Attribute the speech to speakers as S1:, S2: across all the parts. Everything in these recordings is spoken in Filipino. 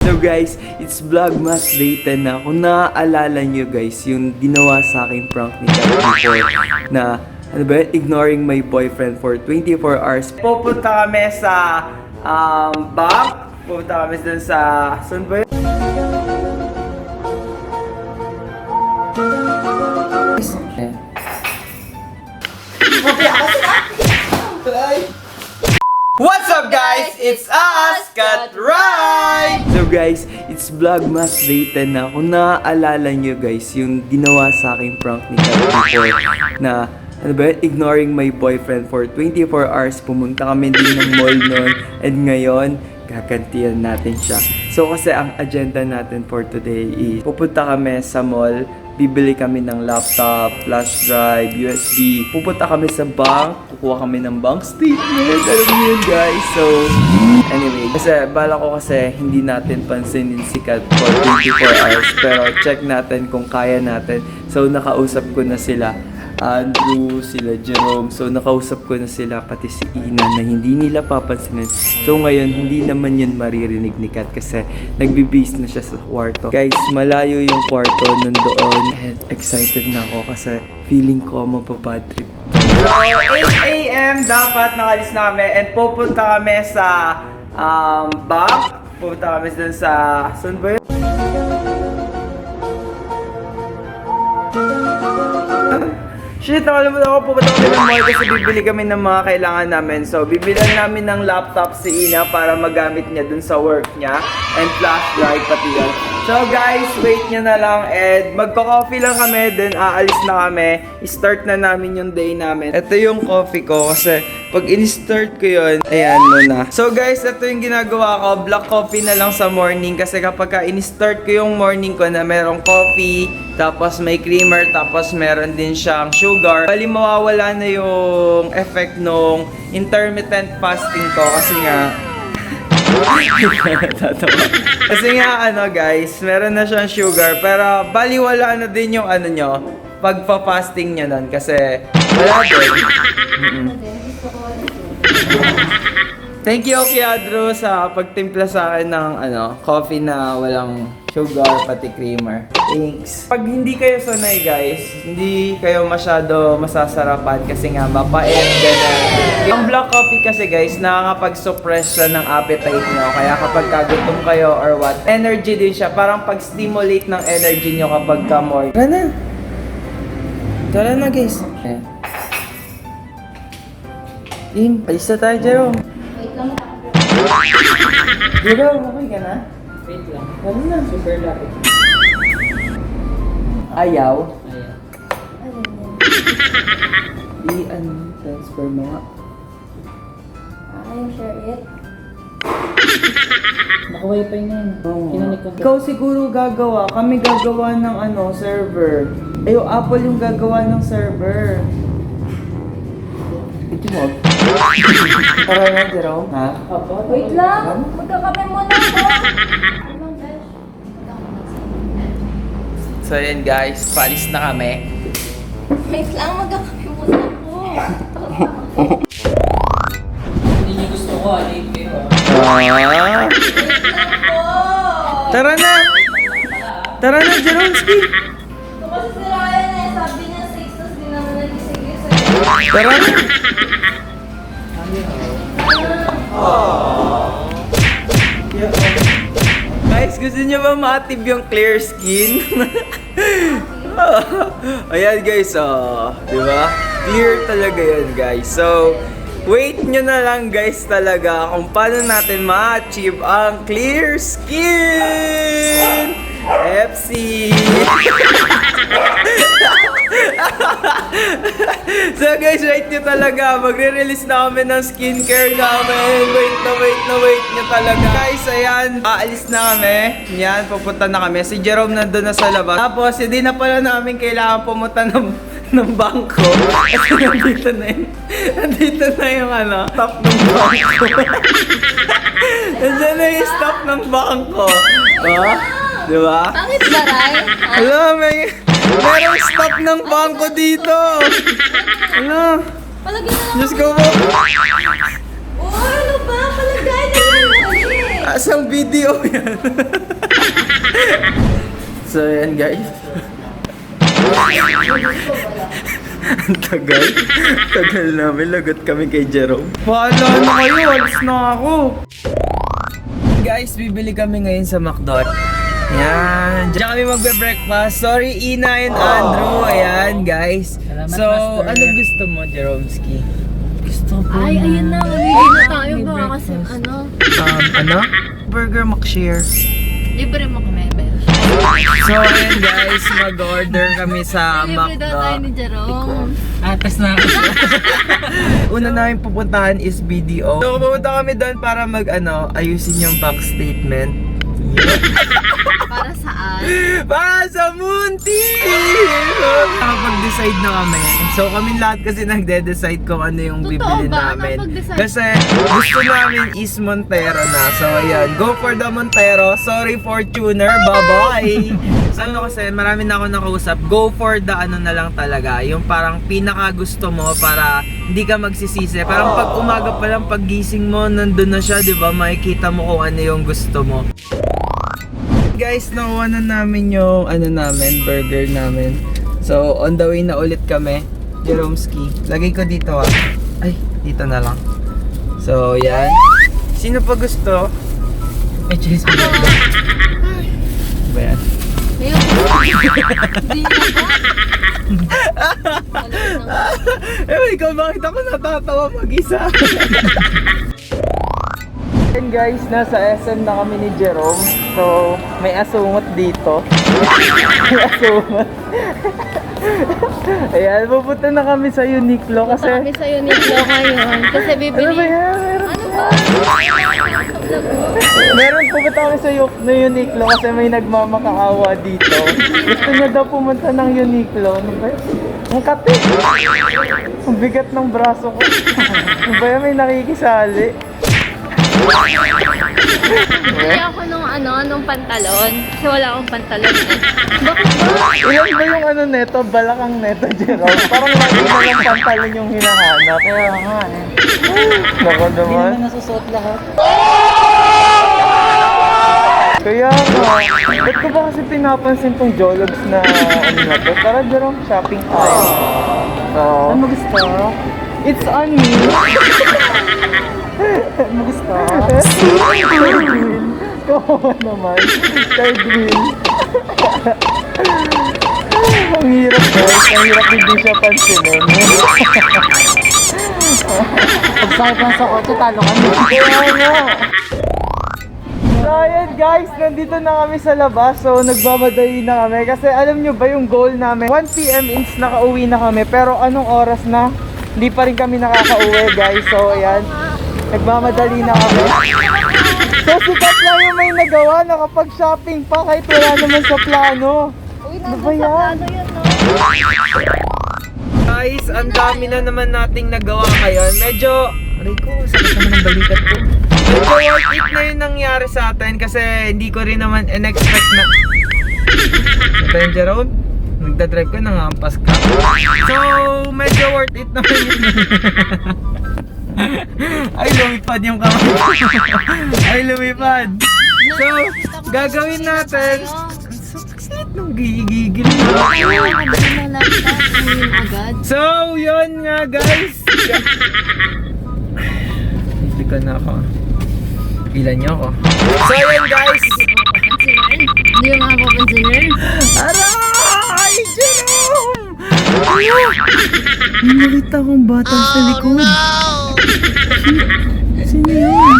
S1: So guys, it's Vlogmas Day 10 na. Kung naaalala nyo guys, yung ginawa sa akin prank ni Kat before na, ano ba yun? Ignoring my boyfriend for 24 hours. Pupunta kami sa bank. Pupunta kami dun sa, saan ba yun? What's up guys? It's us, Kat Right! So guys, it's Vlogmas Day 10 na. Kung naaalala nyo guys, yung ginawa sa akin prank ni Kat before na, ano ba yun? Ignoring my boyfriend for 24 hours. Pumunta kami din ng mall noon. And ngayon, gagantihan natin siya. So kasi ang agenda natin for today is pupunta kami sa mall, bibili kami ng laptop, flash drive, USB. Pupunta kami sa bank, kukuha kami ng bank statement. Alam niyo yun guys. So anyway, kasi bala ko kasi hindi natin pansinin si Kat for 24 hours. Pero check natin kung kaya natin. So nakausap ko na sila Andrew, sila Jerome. So nakausap ko na sila pati si Ina na hindi nila papansinin. So ngayon hindi naman yun maririnig ni Kat kasi nagbe-base na siya sa kwarto. Guys, malayo yung kwarto nandoon and excited na ako kasi feeling ko mapabad trip. So 8 AM dapat nakalis na kami and pupunta kami sa bank. Pupunta kami dun sa, saan ba yun? Shit, nakalimutan ako, pupunta kami ng mall kasi bibili kami ng mga kailangan namin. So, bibilan namin ng laptop si Ina para magamit niya dun sa work niya. And flash drive pati yun. So guys, wait nyo na lang and magko-coffee lang kami, then aalis na kami. I-start na namin yung day namin. Ito yung coffee ko kasi pag in-start ko yun, ayan muna. So guys, ito yung ginagawa ko, black coffee na lang sa morning kasi kapag ka in-start ko yung morning ko na merong coffee, tapos may creamer, tapos meron din siyang sugar, bali mawawala na yung effect nung intermittent fasting ko kasi nga kasi nga ano guys, meron na siyang sugar pero baliwala na din yung ano nyo pagpa-fasting nyo nun kasi wala din. Thank you Kuya Drew sa pagtimpla sa akin ng coffee na walang sugar pati creamer. Thanks. Pag hindi kayo sanay guys, hindi kayo masyado masasarapan kasi nga mapait, ganyan. Ang black coffee kasi guys, nakakapag-suppress siya ng appetite nyo. Kaya kapag kagutom kayo or what, energy din siya. Parang pag-stimulate ng energy nyo kapag ka more. Tara na. Tara na guys. Alis na tayo, Jerome.
S2: Wait lang.
S1: Jerome, okay ka na?
S3: Wait lang.
S1: Ano na?
S3: Super lapit.
S1: Ayaw.
S3: Ayan.
S1: I-transfer mo nga.
S2: I'm sure it.
S3: Naka-wifi na yun. Kinanik ko.
S1: Ikaw siguro gagawa. Kami gagawa ng server. Ayo, Apple yung gagawa ng server. Ito mo. Tara na, Jerome. Ha?
S2: Wait lang. Magkakape muna ako. Ibang besh.
S1: So yun guys, palis na kami.
S2: Wait lang. Magkakape muna ako.
S3: Hindi niyo gusto ko, alin kayo.
S2: Wait lang po.
S1: Tara na! Tara na, Jeromski!
S2: Ito kasi si Ryan eh. Sabi niya 6, tapos di naman nagising-gising.
S1: Tara na! Guys, gusto niyo ba ma-active yung clear skin? Ayan guys, di ba? Clear talaga yan guys. So, wait nyo na lang guys talaga kung paano natin ma-achieve ang clear skin! FC! So guys, wait nyo talaga. Magre-release na kami ng skincare namin. Wait nyo talaga. Guys, ayan. Aalis na kami. Yan, pupunta na kami. Si Jerome nandun na sa labas. Tapos, hindi na pala namin kailangan pumunta ng bangko. Kasi nandito na yung stop ng bangko. Nandiyan na yung stop ng bangko. Oh, di ba?
S2: Bakit ba, Ryan?
S1: Alam, merong stop ng bangko dito. Ano?
S2: Palagay na lang.
S1: Diyos ko po.
S2: Oh, ano ba? Palagay na lang.
S1: Asang video yan? So yan guys. Ang tagal. Tagal namin. Lagot kami kay Jerome. Paala na kayo. Alis na ako. Guys, bibili kami ngayon sa McDo. Yan. Diyan kami magbe-breakfast. Sorry, Ina and Andrew. Ayan, guys.
S3: Salamat,
S1: So,
S3: Master.
S1: ano gusto mo, Jeromski? Gusto ko
S2: Ay, ayun na. Mamili na tayo baka kasi ano.
S1: ano? Burger McShare.
S2: Libre mo kami, Besh.
S1: So, ayan guys. Mag-order kami sa
S2: Libre daw tayo ni
S1: McDo.
S2: Jerome.
S3: Atas na ako.
S1: Una namin pupuntahan is BDO. So, pupunta kami doon para ayusin yung bank statement.
S2: Para saan?
S1: Para sa Munti! Nakapag-decide na kami. So kami lahat kasi nagde-decide kung ano yung
S2: Totoo
S1: bibili
S2: ba?
S1: namin.
S2: Nakapag-decide?
S1: Kasi gusto namin is Montero na. So ayan, go for the Montero. Sorry Fortuner, bye-bye! So ano kasi, marami na ako nakausap. Go for the na lang talaga. Yung parang pinaka gusto mo para hindi ka magsisisi. Parang pag umaga pa lang, pag gising mo, nandun na siya, di ba? Makikita mo kung ano yung gusto mo. Guys, nakuha na namin yung burger namin. So, on the way na ulit kami. Jeromski. Lagay ko dito Ay, dito na lang. So, yan. Sino pa gusto?
S3: May cheese mo.
S1: Ba yan?
S2: Ngayon, di na ba?
S1: Ikaw bakit ako natatawa mag-isa? And guys, nasa SM na kami ni Jerome. So, may asungot dito. May asungot. Ayan, pupunta na kami sa Uniqlo kasi...
S2: Punta kami sa Uniqlo ngayon. Kasi bibili.
S1: Ano ba yan? Meron
S2: Ano ba?
S1: Meron pupunta kami sa Uniqlo kasi may nagmamakaawa dito. Gusto niya daw pumunta ng Uniqlo. Ano ba yun? Ang kati. Ang bigat ng braso ko. Ano ba yan? May nakikisali.
S2: Bili ako nung pantalon. Kasi wala akong pantalon eh. Bakit ba?
S1: Ilan ba yung neto? Balakang neto, Jerome? Parang lagi na lang pantalon yung hinahanap.
S3: Kaya nga eh.
S1: Nako
S3: Hindi
S1: naman.
S3: naman nasusuot lahat.
S1: Kaya nga, ba't ko ba kasi pinapansin tong Jologs na na to? Tara, Jerome, shopping tayo. So,
S3: Saan mo gusto?
S1: it's on me.
S3: Saan mo gusto?
S1: Third wheel. Kawawa naman. Third wheel. Ang hirap guys. Ang hirap hindi siya pansinin.
S3: Pag sakit lang sa kotse, talo kami.
S1: Kaya nga. So ayan guys, nandito na kami sa labas. So nagmamadali na kami. Kasi alam nyo ba yung goal namin? 1 PM ins nakauwi na kami. Pero anong oras na? Hindi pa rin kami nakakauwi guys. So ayan. Nagmamadali na kami. So sikat lang yung may nagawa. Nakapag-shopping pa kahit wala naman sa plano.
S2: Uy,
S1: Ano
S2: nasa
S1: ba yan?
S2: plano yun, no?
S1: Guys, ang dami na naman nating nagawa ngayon. Medyo, aray ko, sakit naman ang balikat ko. Medyo worth it na yung nangyari sa atin kasi hindi ko rin naman in-expect na... Ito yung Jerome? Nagdadrive ka, nangampas ka. So, medyo worth it naman yun. Ay, lumipad yung kamay ko. Ay, lumipad. So, gagawin natin... Sakit nung gigigil na. So, yun nga guys. Hindi ka na ako. Ilan niyo ako? So, yun guys.
S2: Hindi mo makapapansin yun.
S1: Aray! Jerome! May nakita akong bata sa likod. Sino yun?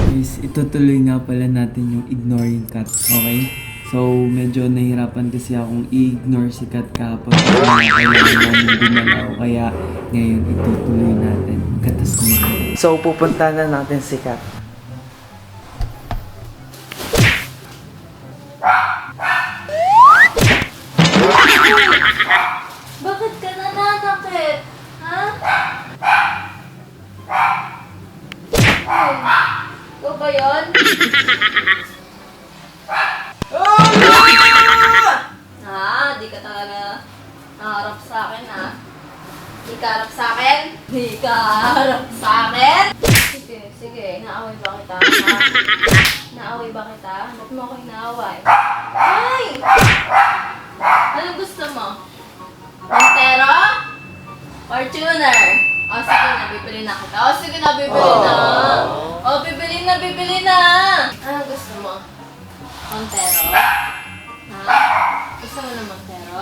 S1: Guys, itutuloy nga pala natin yung ignoring cat, okay? So, medyo nahirapan kasi akong i-ignore si Kat kahapon kasi kailangan namin gumalaw. Kaya ngayon itutuloy natin. Katas kumain. So, pupunta na natin si Kat.
S2: Bakit ka nananakit? Ha? Ay, ikaw ba yun? Ha? Di ka talaga naharap sa akin, ha? Ikarap sa akin. Ikarap sa akin. Sige, sige. Naaway ba kita? Ha? Naaway ba kita? Ba't mo ako inaaway? Ay! Ano gusto mo? Montero? Fortuner? O sige na, bibili na kita. O sige na, bibili na. O bibili na, bibili na. Ano gusto mo? Montero? Ha? Gusto mo na Montero?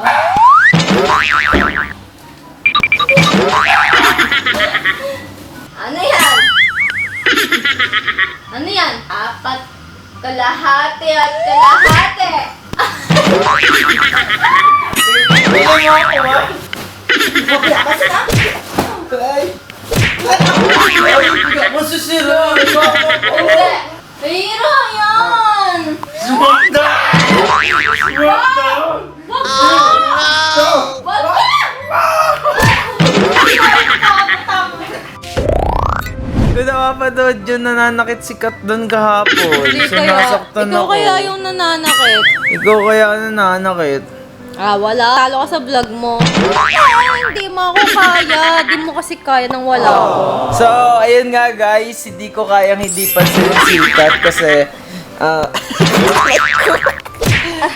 S2: Ano yan? Ano yan? 4 kalahati at kalahati.
S1: Bigyan mo ako, ha? Ay! Ay, masisira!
S2: Hindi. Pira yan.
S1: Sumanda! Sumanda!
S2: Wag ka! Wag ka!
S1: Kung nakapanood yun, nananakit si Kat doon kahapon.
S2: Hindi kaya.
S1: Sinasaktan
S2: Ikaw
S1: ako.
S2: kaya yung nananakit.
S1: Ikaw kaya nananakit.
S2: Ah, wala. Talo ka sa vlog mo. Hindi mo ako kaya. Di mo kasi kaya nang wala ako.
S1: So, ayun nga guys, hindi ko kayang hindi pansinin si Kat kasi...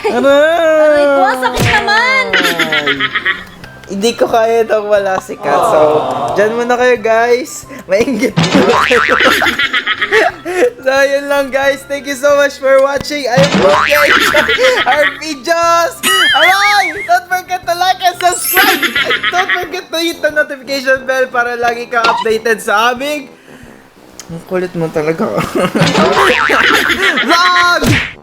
S2: Aray ko, ang sakit naman.
S1: Hindi ko kaya nang wala si Kat. So, dyan muna kayo guys. Mainggit muna kayo. So, yun lang guys. Thank you so much for watching. I hope you enjoy our videos. Alright! Don't forget to like and subscribe. And don't forget to hit the notification bell para lagi ka updated sa aming... Ang kulit mo talaga. Vlog!